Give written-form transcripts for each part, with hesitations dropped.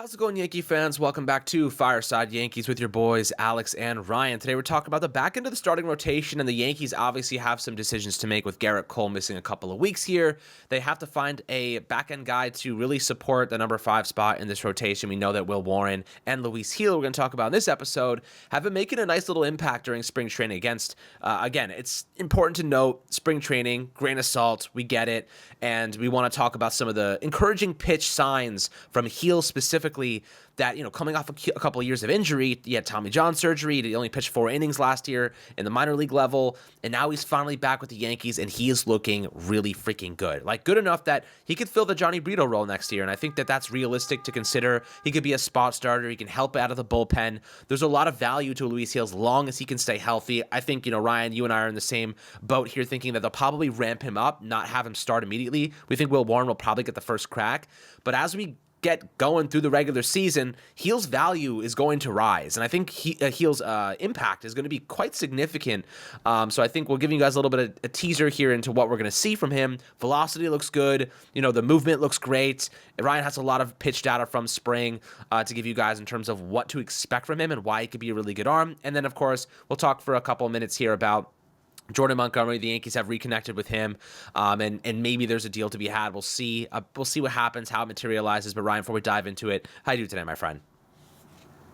How's it going, Yankee fans? Welcome back to Fireside Yankees with your boys, Alex and Ryan. Today we're talking about the back end of the starting rotation, and the Yankees obviously have some decisions to make with Garrett Cole missing a couple of weeks here. They have to find a back-end guy to really support the number 5 spot in this rotation. We know that Will Warren and Luis Gil, we're going to talk about in this episode, have been making a nice little impact during spring training again, it's important to note, spring training, grain of salt, we get it, and we want to talk about some of the encouraging pitch signs from Gil specifically that, coming off a couple of years of injury, he had Tommy John surgery, he only pitched 4 innings last year in the minor league level, and now he's finally back with the Yankees, and he is looking really freaking good. Good enough that he could fill the Johnny Brito role next year, and I think that that's realistic to consider. He could be a spot starter, he can help out of the bullpen. There's a lot of value to Luis Gil as long as he can stay healthy. I think, Ryan, you and I are in the same boat here, thinking that they'll probably ramp him up, not have him start immediately. We think Will Warren will probably get the first crack, but as we get going through the regular season, Gil's value is going to rise, and I think Gil's impact is going to be quite significant. So I think we'll give you guys a little bit of a teaser here into what we're going to see from him. Velocity looks good. The movement looks great. Ryan has a lot of pitch data from spring to give you guys in terms of what to expect from him and why he could be a really good arm. And then, of course, we'll talk for a couple of minutes here about Jordan Montgomery. The Yankees have reconnected with him, and maybe there's a deal to be had. We'll see. We'll see what happens, how it materializes. But Ryan, before we dive into it, how you do today, my friend?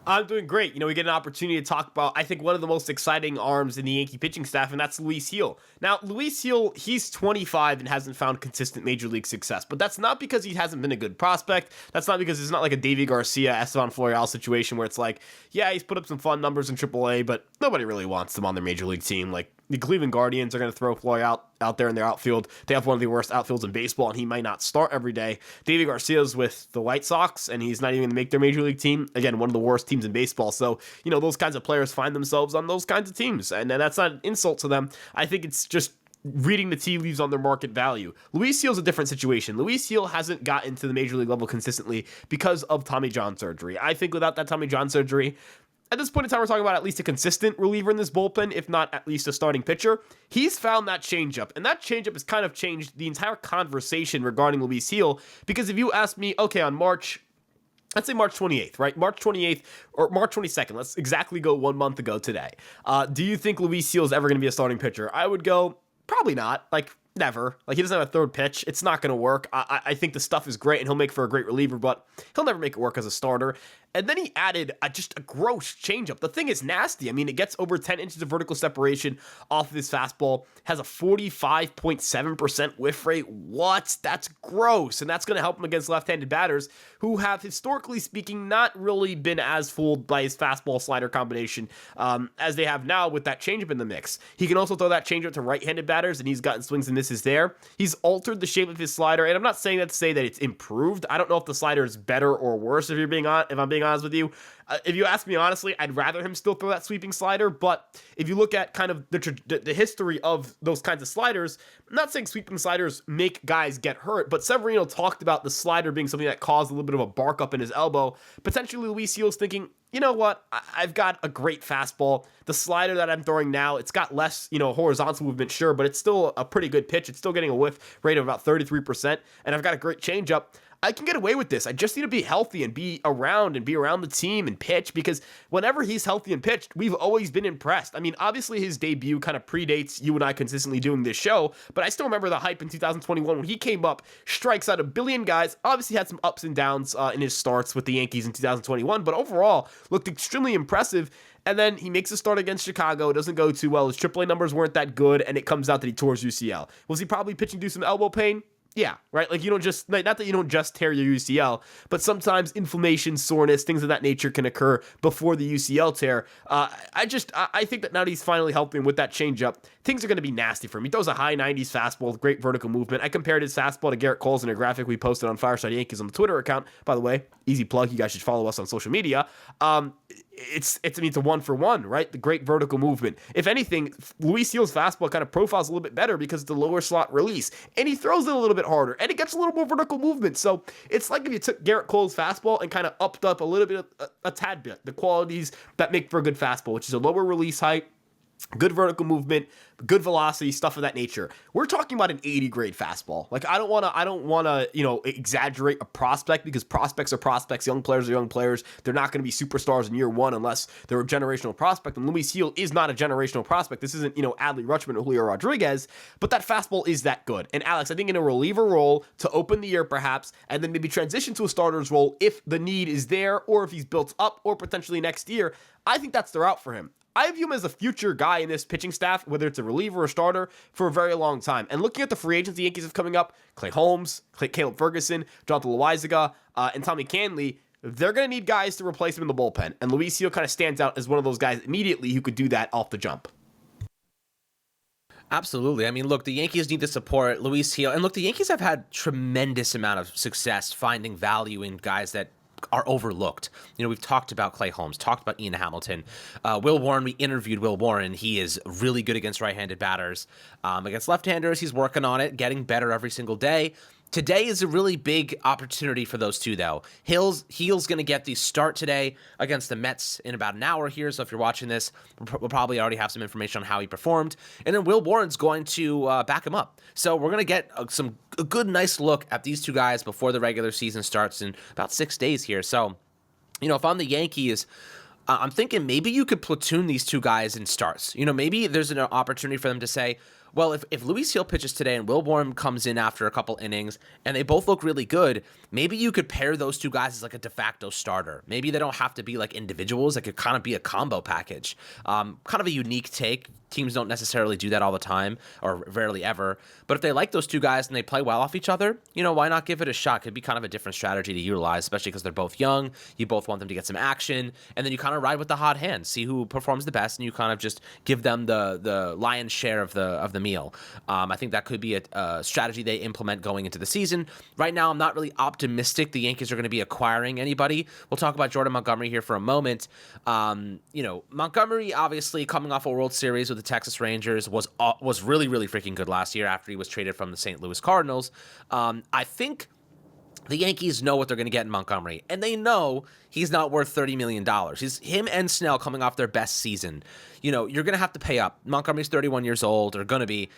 I'm doing great. We get an opportunity to talk about, I think, one of the most exciting arms in the Yankee pitching staff, and that's Luis Gil. Now, Luis Gil, he's 25 and hasn't found consistent major league success, but that's not because he hasn't been a good prospect. That's not because it's not like a Davy Garcia, Esteban Florial situation where it's like, yeah, he's put up some fun numbers in AAA, but nobody really wants him on their major league team. Like, the Cleveland Guardians are going to throw Florial out there in their outfield. They have one of the worst outfields in baseball, and he might not start every day. Davy Garcia's with the White Sox, and he's not even going to make their major league team. Again, one of the worst teams in baseball. So, those kinds of players find themselves on those kinds of teams, and that's not an insult to them. I think it's just reading the tea leaves on their market value. Luis Gil's a different situation. Luis Gil hasn't gotten to the major league level consistently because of Tommy John surgery. I think without that Tommy John surgery, at this point in time, we're talking about at least a consistent reliever in this bullpen, if not at least a starting pitcher. He's found that changeup, and that changeup has kind of changed the entire conversation regarding Luis Gil, because if you ask me, okay, on let's say March 28th, right? March 28th or March 22nd. Let's exactly go 1 month ago today. Do you think Luis Gil is ever going to be a starting pitcher? I would go, probably not. Never. He doesn't have a third pitch. It's not going to work. I think the stuff is great, and he'll make for a great reliever, but he'll never make it work as a starter. And then he added just a gross changeup. The thing is nasty. It gets over 10 inches of vertical separation off of his fastball, has a 45.7% whiff rate. What? That's gross. And that's going to help him against left-handed batters who have, historically speaking, not really been as fooled by his fastball-slider combination as they have now with that changeup in the mix. He can also throw that changeup to right-handed batters, and he's gotten swings and misses there. He's altered the shape of his slider, and I'm not saying that to say that it's improved. I don't know if the slider is better or worse, if I'm being honest with you. If you ask me honestly, I'd rather him still throw that sweeping slider, but if you look at kind of the history of those kinds of sliders, I'm not saying sweeping sliders make guys get hurt, but Severino talked about the slider being something that caused a little bit of a bark up in his elbow. Potentially Luis Gil's thinking, you know what, I've got a great fastball. The slider that I'm throwing now, it's got less, horizontal movement, sure, but it's still a pretty good pitch. It's still getting a whiff rate of about 33%, and I've got a great changeup. I can get away with this. I just need to be healthy and be around the team and pitch, because whenever he's healthy and pitched, we've always been impressed. Obviously his debut kind of predates you and I consistently doing this show, but I still remember the hype in 2021 when he came up, strikes out a billion guys, obviously had some ups and downs in his starts with the Yankees in 2021, but overall looked extremely impressive. And then he makes a start against Chicago. It doesn't go too well. His AAA numbers weren't that good, and it comes out that he tore his UCL. Was he probably pitching due to some elbow pain? Yeah, right? You don't just, not that you don't just tear your UCL, but sometimes inflammation, soreness, things of that nature can occur before the UCL tear. I think that now that he's finally helping with that changeup, things are going to be nasty for him. He throws a high 90s fastball with great vertical movement. I compared his fastball to Garrett Cole's in a graphic we posted on Fireside Yankees on the Twitter account. By the way, easy plug, you guys should follow us on social media. It's a 1-for-1, right? The great vertical movement. If anything, Luis Gil's fastball kind of profiles a little bit better because of the lower slot release, and he throws it a little bit harder, and it gets a little more vertical movement. So it's like if you took Garrett Cole's fastball and kind of upped up a little bit, a tad bit, the qualities that make for a good fastball, which is a lower release height, Good vertical movement, good velocity, stuff of that nature. We're talking about an 80 grade fastball. Like I don't want to, exaggerate a prospect, because prospects are prospects, young players are young players. They're not going to be superstars in year one unless they're a generational prospect. And Luis Gil is not a generational prospect. This isn't, Adley Rutschman or Julio Rodriguez, but that fastball is that good. And Alex, I think in a reliever role to open the year perhaps, and then maybe transition to a starter's role if the need is there, or if he's built up, or potentially next year, I think that's the route for him. I view him as a future guy in this pitching staff, whether it's a reliever or starter, for a very long time. And looking at the free agents the Yankees have coming up, Clay Holmes, Caleb Ferguson, Jonathan Loaizaga, and Tommy Canley, they're going to need guys to replace him in the bullpen. And Luis Gil kind of stands out as one of those guys immediately who could do that off the jump. Absolutely. I mean, look, the Yankees need to support Luis Gil. And look, the Yankees have had tremendous amount of success finding value in guys that are overlooked. We've talked about Clay Holmes, talked about Ian Hamilton. Will Warren, we interviewed Will Warren. He is really good against right-handed batters. Against left-handers, he's working on it, getting better every single day. Today is a really big opportunity for those two, though. Gil's going to get the start today against the Mets in about an hour here, so if you're watching this, we'll probably already have some information on how he performed. And then Will Warren's going to back him up. So we're going to get a good, nice look at these two guys before the regular season starts in about 6 days here. So, if I'm the Yankees, I'm thinking maybe you could platoon these two guys in starts. Maybe there's an opportunity for them to say, well, if Luis Gil pitches today and Will Warren comes in after a couple innings and they both look really good, maybe you could pair those two guys as like a de facto starter. Maybe they don't have to be like individuals. It could kind of be a combo package. Kind of a unique take. Teams don't necessarily do that all the time, or rarely ever. But if they like those two guys and they play well off each other, why not give it a shot? Could be kind of a different strategy to utilize, especially because they're both young. You both want them to get some action, and then you kind of ride with the hot hand, see who performs the best, and you kind of just give them the lion's share of the meal. I think that could be a strategy they implement going into the season. Right now, I'm not really optimistic the Yankees are going to be acquiring anybody. We'll talk about Jordan Montgomery here for a moment. Montgomery, obviously, coming off a World Series with the Texas Rangers, was really, really freaking good last year after he was traded from the St. Louis Cardinals. I think the Yankees know what they're going to get in Montgomery, and they know he's not worth $30 million. Him and Snell coming off their best season. You're going to have to pay up. Montgomery's 31 years old, or going to be.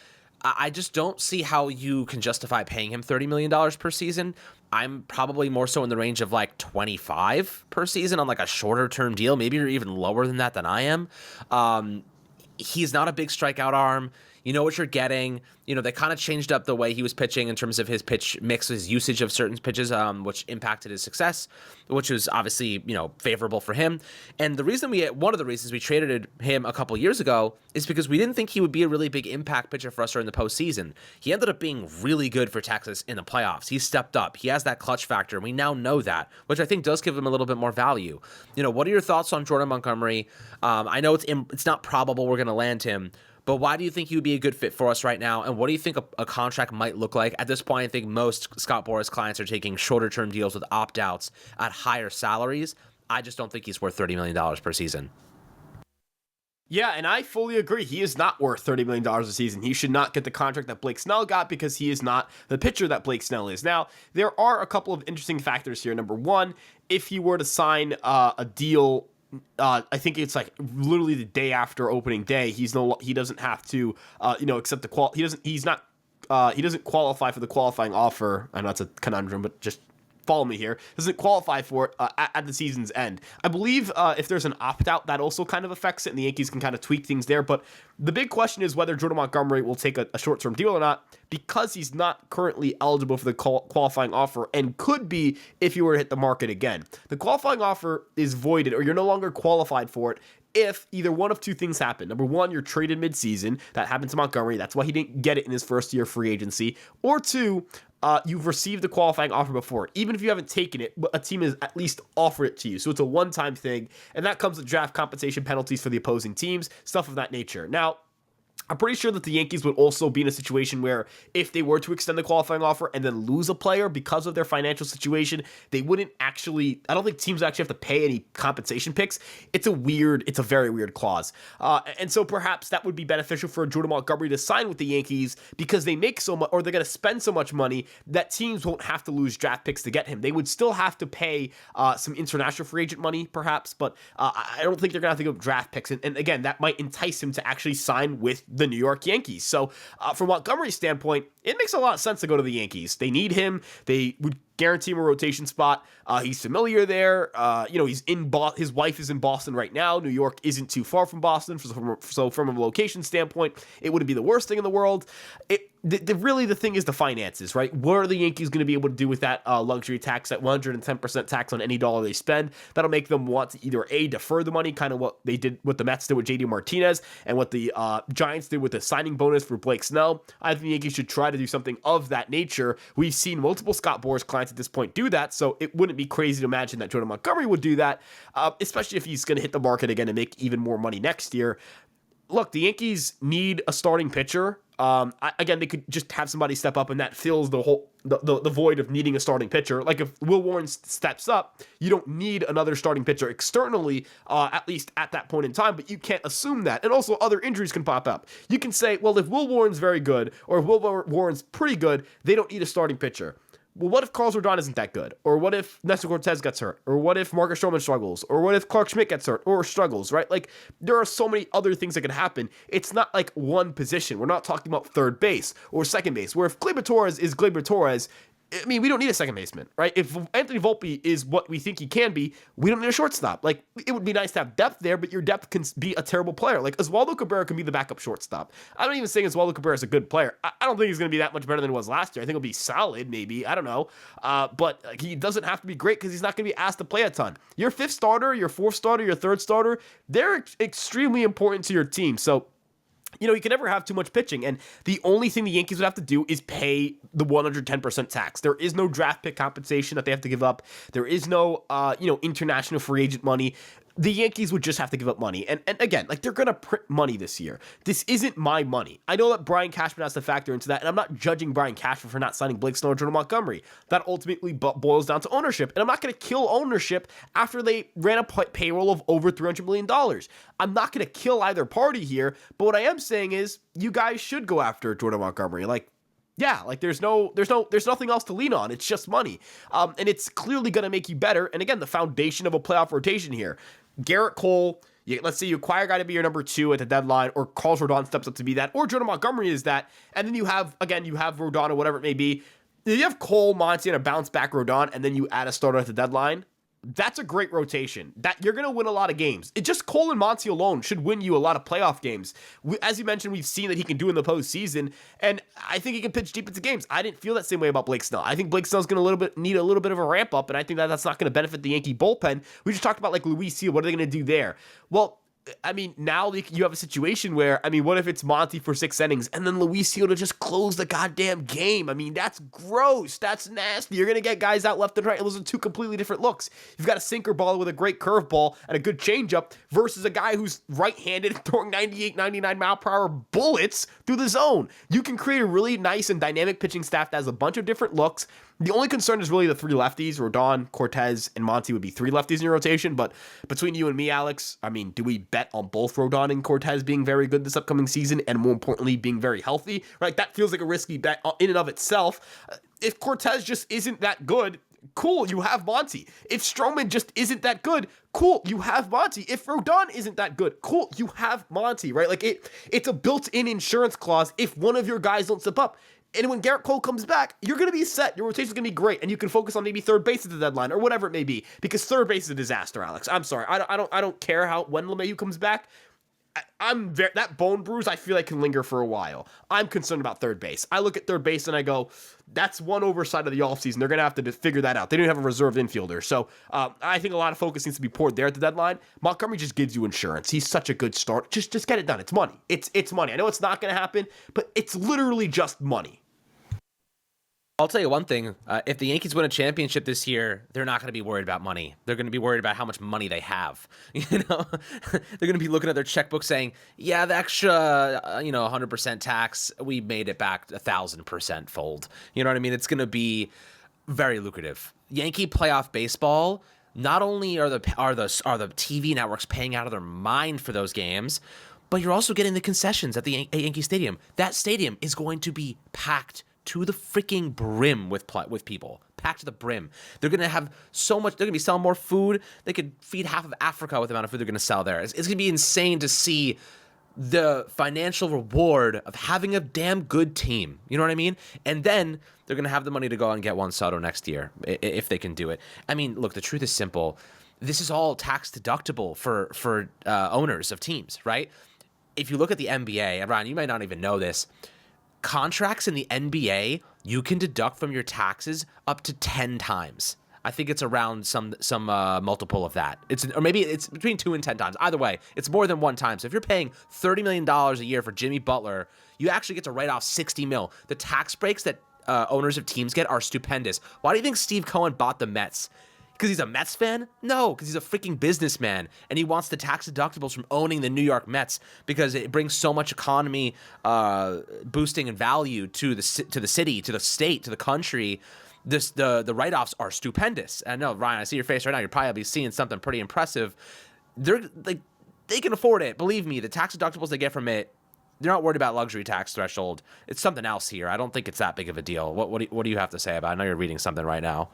I just don't see how you can justify paying him $30 million per season. I'm probably more so in the range of like 25 per season on like a shorter term deal. Maybe you're even lower than that than I am. He's not a big strikeout arm. You know what you're getting. They kind of changed up the way he was pitching in terms of his pitch mix, his usage of certain pitches, which impacted his success, which was obviously, favorable for him. And one of the reasons we traded him a couple years ago is because we didn't think he would be a really big impact pitcher for us during the postseason. He ended up being really good for Texas in the playoffs. He stepped up. He has that clutch factor, and we now know that, which I think does give him a little bit more value. What are your thoughts on Jordan Montgomery? I know it's not probable we're going to land him, but why do you think he would be a good fit for us right now? And what do you think a contract might look like? At this point, I think most Scott Boras clients are taking shorter-term deals with opt-outs at higher salaries. I just don't think he's worth $30 million per season. Yeah, and I fully agree. He is not worth $30 million a season. He should not get the contract that Blake Snell got because he is not the pitcher that Blake Snell is. Now, there are a couple of interesting factors here. Number one, if he were to sign a deal, I think it's like literally the day after opening day, he doesn't have to accept he doesn't qualify for the qualifying offer. I know it's a conundrum, but just follow me here. Doesn't qualify for it at the season's end. I believe if there's an opt-out, that also kind of affects it, and the Yankees can kind of tweak things there. But the big question is whether Jordan Montgomery will take a short-term deal or not, because he's not currently eligible for the qualifying offer and could be if he were to hit the market again. The qualifying offer is voided, or you're no longer qualified for it, if either one of two things happen. Number one, you're traded midseason. That happened to Montgomery. That's why he didn't get it in his first year of free agency. Or two, you've received the qualifying offer before. Even if you haven't taken it, a team has at least offered it to you. So it's a one-time thing, and that comes with draft compensation penalties for the opposing teams, stuff of that nature. Now, I'm pretty sure that the Yankees would also be in a situation where if they were to extend the qualifying offer and then lose a player because of their financial situation, they wouldn't actually, I don't think teams actually have to pay any compensation picks. It's a very weird clause. And so perhaps that would be beneficial for Jordan Montgomery to sign with the Yankees because they make so much, or they're going to spend so much money that teams won't have to lose draft picks to get him. They would still have to pay some international free agent money, perhaps, but I don't think they're going to have to go draft picks. And again, that might entice him to actually sign with the New York Yankees. So from Montgomery's standpoint, it makes a lot of sense to go to the Yankees. They need him. They would guarantee him a rotation spot. He's familiar there. He's in his wife is in Boston right now. New York isn't too far from Boston. So from a location standpoint, it wouldn't be the worst thing in the world. Really the thing is the finances, right? What are the Yankees going to be able to do with that luxury tax, that 110% tax on any dollar they spend? That'll make them want to either defer the money, kind of what they did, what the Mets did with JD Martinez, and what the Giants did with the signing bonus for Blake Snell. I think the Yankees should try to do something of that nature. We've seen multiple Scott Boras clients at this point do that, so it wouldn't be crazy to imagine that Jordan Montgomery would do that, especially if he's going to hit the market again and make even more money next year. Look, the Yankees need a starting pitcher. Again, they could just have somebody step up, and that fills the void of needing a starting pitcher. Like if Will Warren steps up, you don't need another starting pitcher externally, at least at that point in time, but you can't assume that. And also other injuries can pop up. You can say, well, if Will Warren's very good, or if Will Warren's pretty good, they don't need a starting pitcher. Well, what if Carlos Rodon isn't that good? Or what if Nestor Cortez gets hurt? Or what if Marcus Stroman struggles? Or what if Clark Schmidt gets hurt or struggles, right? Like, there are so many other things that can happen. It's not like one position. We're not talking about third base or second base, where if Gleyber Torres is Gleyber Torres, I mean, we don't need a second baseman, right? If Anthony Volpe is what we think he can be, we don't need a shortstop. Like, it would be nice to have depth there, but your depth can be a terrible player. Like, Oswaldo Cabrera can be the backup shortstop. I'm not even saying Oswaldo Cabrera is a good player. I don't think he's going to be that much better than he was last year. I think he'll be solid, maybe. I don't know. But he doesn't have to be great because he's not going to be asked to play a ton. Your fifth starter, your fourth starter, your third starter, they're extremely important to your team. So, you can never have too much pitching, and the only thing the Yankees would have to do is pay the 110% tax. There is no draft pick compensation that they have to give up. There is no, international free agent money. The Yankees would just have to give up money. And again, like, they're going to print money this year. This isn't my money. I know that Brian Cashman has to factor into that, and I'm not judging Brian Cashman for not signing Blake Snell or Jordan Montgomery. That ultimately boils down to ownership. And I'm not going to kill ownership after they ran a payroll of over $300 million. I'm not going to kill either party here, but what I am saying is you guys should go after Jordan Montgomery. There's nothing else to lean on. It's just money. And it's clearly going to make you better. And again, the foundation of a playoff rotation here. Garrett Cole, let's say you acquire a guy to be your number 2 at the deadline, or Carlos Rodon steps up to be that, or Jordan Montgomery is that, and then you have Rodon or whatever it may be. You have Cole, Monty, and a bounce back Rodon, and then you add a starter at the deadline. That's a great rotation. That you're going to win a lot of games. Just Cole and Monty alone should win you a lot of playoff games. As you mentioned, we've seen that he can do in the postseason, and I think he can pitch deep into games. I didn't feel that same way about Blake Snell. I think Blake Snell's going to need a little bit of a ramp up, and I think that's not going to benefit the Yankee bullpen. We just talked about like Luis Seal. What are they going to do there? Well, I mean, now you have a situation where, what if it's Monty for 6 innings and then Luis Seal to just close the goddamn game? I mean, that's gross. That's nasty. You're going to get guys out left and right. Those are two completely different looks. You've got a sinker baller with a great curveball and a good changeup versus a guy who's right-handed throwing 98, 99 mile per hour bullets through the zone. You can create a really nice and dynamic pitching staff that has a bunch of different looks. The only concern is really the 3 lefties. Rodon, Cortez, and Monty would be 3 lefties in your rotation. But between you and me, Alex, do we bet on both Rodon and Cortez being very good this upcoming season, and more importantly, being very healthy? Right? That feels like a risky bet in and of itself. If Cortez just isn't that good, cool, you have Monty. If Stroman just isn't that good, cool, you have Monty. If Rodon isn't that good, cool, you have Monty, right? Like, it's a built-in insurance clause if one of your guys don't step up. And when Garrett Cole comes back, you're going to be set. Your rotation's going to be great, and you can focus on maybe third base at the deadline or whatever it may be, because third base is a disaster, Alex. I'm sorry. I don't care when LeMahieu comes back. That bone bruise, I feel like, can linger for a while. I'm concerned about third base. I look at third base and I go, that's one oversight of the offseason. They're going to have to figure that out. They don't have a reserved infielder. So I think a lot of focus needs to be poured there at the deadline. Montgomery just gives you insurance. He's such a good start. Just get it done. It's money. It's money. I know it's not going to happen, but it's literally just money. I'll tell you one thing. If the Yankees win a championship this year, they're not going to be worried about money. They're going to be worried about how much money they have. You know, they're going to be looking at their checkbook saying, "Yeah, the extra, 100% tax, we made it back 1,000% fold." You know what I mean? It's going to be very lucrative. Yankee playoff baseball. Not only are the TV networks paying out of their mind for those games, but you're also getting the concessions at the Yankee Stadium. That stadium is going to be packed to the freaking brim with people. Packed to the brim. They're going to have so much. They're going to be selling more food. They could feed half of Africa with the amount of food they're going to sell there. It's going to be insane to see the financial reward of having a damn good team. You know what I mean? And then they're going to have the money to go and get Juan Soto next year if they can do it. I mean, look, the truth is simple. This is all tax deductible for owners of teams, right? If you look at the NBA, and Ryan, you might not even know this, contracts in the NBA, you can deduct from your taxes up to 10 times. I think it's around some multiple of that. Or maybe it's between 2 and 10 times. Either way, it's more than one time. So if you're paying $30 million a year for Jimmy Butler, you actually get to write off $60 million. The tax breaks that owners of teams get are stupendous. Why do you think Steve Cohen bought the Mets? Because he's a Mets fan? No, because he's a freaking businessman, and he wants the tax deductibles from owning the New York Mets because it brings so much economy boosting and value to the city, to the state, to the country. The write-offs are stupendous. I know, Ryan, I see your face right now. You're probably seeing something pretty impressive. They can afford it. Believe me, the tax deductibles they get from it, they're not worried about luxury tax threshold. It's something else here. I don't think it's that big of a deal. What do you have to say about it? I know you're reading something right now.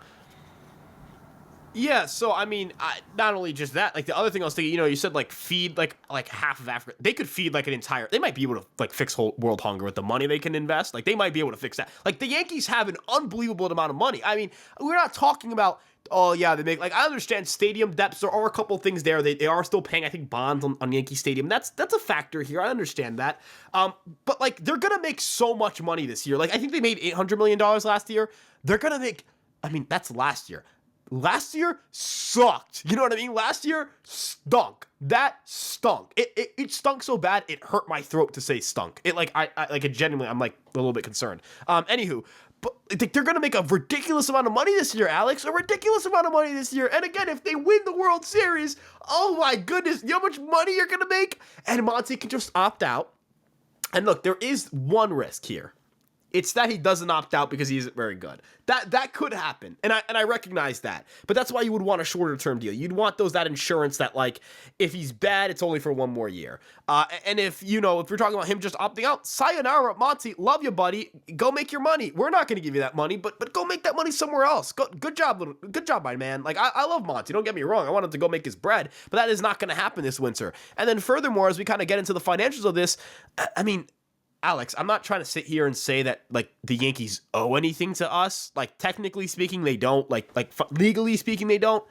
Yeah, so I mean, not only just that, like the other thing I was thinking, you said like feed like half of Africa. They could feed like an entire. They might be able to like fix whole world hunger with the money they can invest. Like they might be able to fix that. Like the Yankees have an unbelievable amount of money. I mean, we're not talking about. Oh yeah, they make like I understand stadium depths. There are a couple things there. They are still paying, I think, bonds on Yankee Stadium. That's a factor here. I understand that. But like they're gonna make so much money this year. Like I think they made $800 million last year. They're gonna make. I mean, that's last year. Last year sucked. You know what I mean? Last year stunk. That stunk. It stunk so bad it hurt my throat to say stunk. It like I like it genuinely. I'm like a little bit concerned. Anywho, but they're gonna make a ridiculous amount of money this year, Alex. A ridiculous amount of money this year. And again, if they win the World Series, oh my goodness, you know how much money you're gonna make? And Monty can just opt out. And look, there is one risk here. It's that he doesn't opt out because he isn't very good. That could happen, and I recognize that. But that's why you would want a shorter term deal. You'd want that insurance that like if he's bad, it's only for one more year. And if if you're talking about him just opting out, sayonara, Monty, love you, buddy. Go make your money. We're not going to give you that money, but go make that money somewhere else. Good job, my man. Like I love Monty. Don't get me wrong. I want him to go make his bread, but that is not going to happen this winter. And then furthermore, as we kind of get into the financials of this, I mean. Alex, I'm not trying to sit here and say that like the Yankees owe anything to us. Like technically speaking, they don't. Like legally speaking, they don't.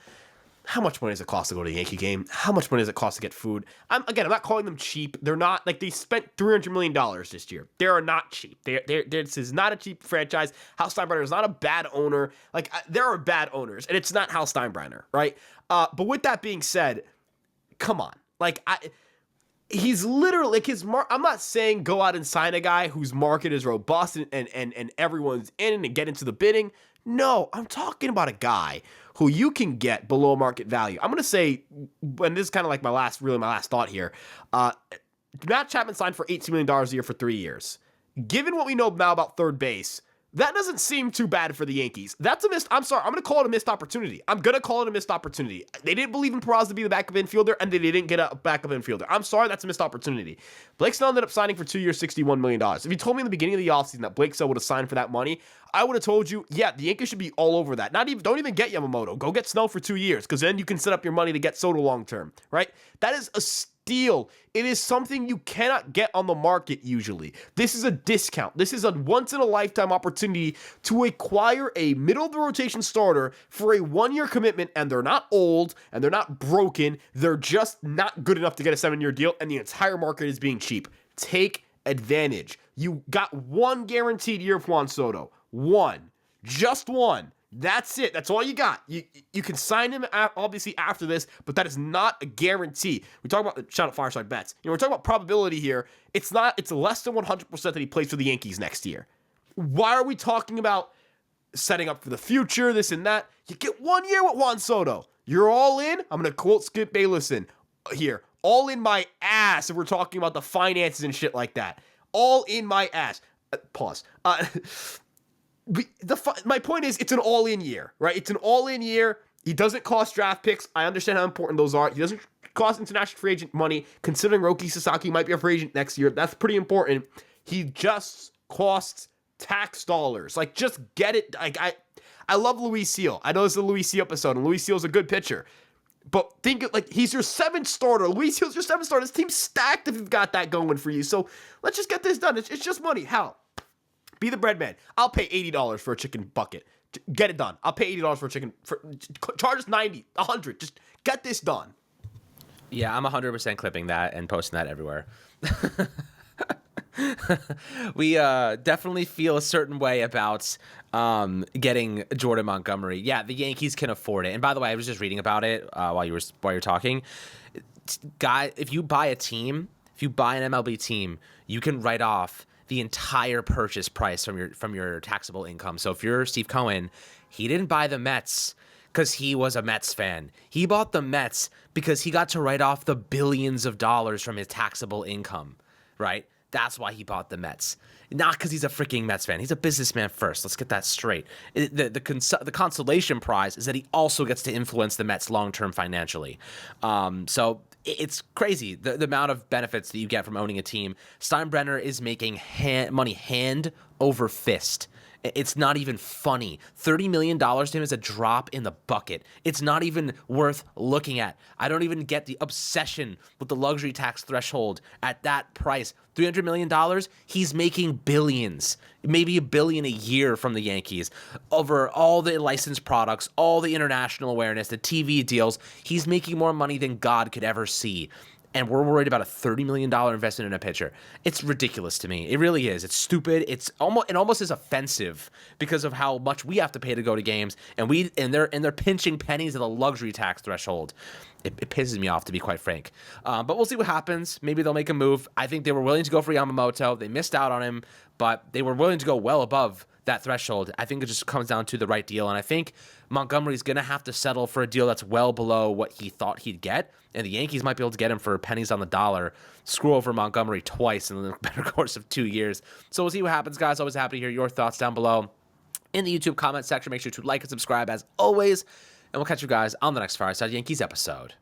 How much money does it cost to go to a Yankee game? How much money does it cost to get food? I'm not calling them cheap. They're not like they spent $300 million this year. They are not cheap. This is not a cheap franchise. Hal Steinbrenner is not a bad owner. Like there are bad owners, and it's not Hal Steinbrenner, right? But with that being said, come on, he's literally like I'm not saying go out and sign a guy whose market is robust and everyone's in and get into the bidding. No, I'm talking about a guy who you can get below market value. I'm going to say, and this is kind of like my last thought here. Matt Chapman signed for $18 million a year for 3 years. Given what we know now about third base, that doesn't seem too bad for the Yankees. That's a missed. I'm sorry. I'm going to call it a missed opportunity. They didn't believe in Peraza to be the backup infielder, and they didn't get a backup infielder. I'm sorry. That's a missed opportunity. Blake Snell ended up signing for 2 years, $61 million. If you told me in the beginning of the offseason that Blake Snell would have signed for that money, I would have told you, yeah, the Yankees should be all over that. Don't even get Yamamoto. Go get Snell for 2 years, because then you can set up your money to get Soto long term, right? That is a steal. It is something you cannot get on the market usually. This is a discount. This is a once-in-a-lifetime opportunity to acquire a middle-of-the-rotation starter for a 1-year commitment, and they're not old, and they're not broken. They're just not good enough to get a 7-year deal, and the entire market is being cheap. Take advantage. You got one guaranteed year of Juan Soto. One. Just one. That's it. That's all you got. You can sign him obviously after this, but that is not a guarantee. We talk about shout out Fireside Bets. We're talking about probability here. It's less than 100% that he plays for the Yankees next year. Why are we talking about setting up for the future, this and that. You get 1 year with Juan Soto. You're all in. I'm going to quote Skip Baylesson here. All in my ass if we're talking about the finances and shit like that. All in my ass. Pause. My point is, it's an all-in year, right? It's an all-in year. He doesn't cost draft picks. I understand how important those are. He doesn't cost international free agent money, considering Roki Sasaki might be a free agent next year. That's pretty important. He just costs tax dollars. Like, just get it. Like, I love Luis Seal. I know this is a Luis Seal episode, and Luis Seal's a good pitcher. But think, like, he's your 7th starter. Luis Seal's your 7th starter. This team's stacked if you've got that going for you. So let's just get this done. It's just money. How? Be the bread man. I'll pay $80 for a chicken bucket. Get it done. I'll pay $80 for a chicken. Charge us $90, $100. Just get this done. Yeah, I'm 100% clipping that and posting that everywhere. We definitely feel a certain way about getting Jordan Montgomery. Yeah, the Yankees can afford it. And by the way, I was just reading about it while you were talking. Guy, if you buy an MLB team, you can write off the entire purchase price from your taxable income. So if you're Steve Cohen, he didn't buy the Mets because he was a Mets fan. He bought the Mets because he got to write off the billions of dollars from his taxable income, right? That's why he bought the Mets. Not because he's a freaking Mets fan. He's a businessman first. Let's get that straight. The consolation prize is that he also gets to influence the Mets long-term financially. So it's crazy, the amount of benefits that you get from owning a team. Steinbrenner is making money hand over fist. It's not even funny. $30 million to him is a drop in the bucket. It's not even worth looking at. I don't even get the obsession with the luxury tax threshold at that price. $300 million, he's making billions, maybe $1 billion a year from the Yankees over all the licensed products, all the international awareness, the TV deals. He's making more money than God could ever see. And we're worried about a $30 million investment in a pitcher. It's ridiculous to me. It really is. It's stupid. It almost is offensive because of how much we have to pay to go to games, and they're pinching pennies at the luxury tax threshold. It pisses me off, to be quite frank. But we'll see what happens. Maybe they'll make a move. I think they were willing to go for Yamamoto. They missed out on him, but they were willing to go well above that threshold. I think it just comes down to the right deal, and I think Montgomery's going to have to settle for a deal that's well below what he thought he'd get, and the Yankees might be able to get him for pennies on the dollar, screw over Montgomery twice in the better course of 2 years. So we'll see what happens, guys. Always happy to hear your thoughts down below in the YouTube comment section. Make sure to like and subscribe as always, and we'll catch you guys on the next Fireside Yankees episode.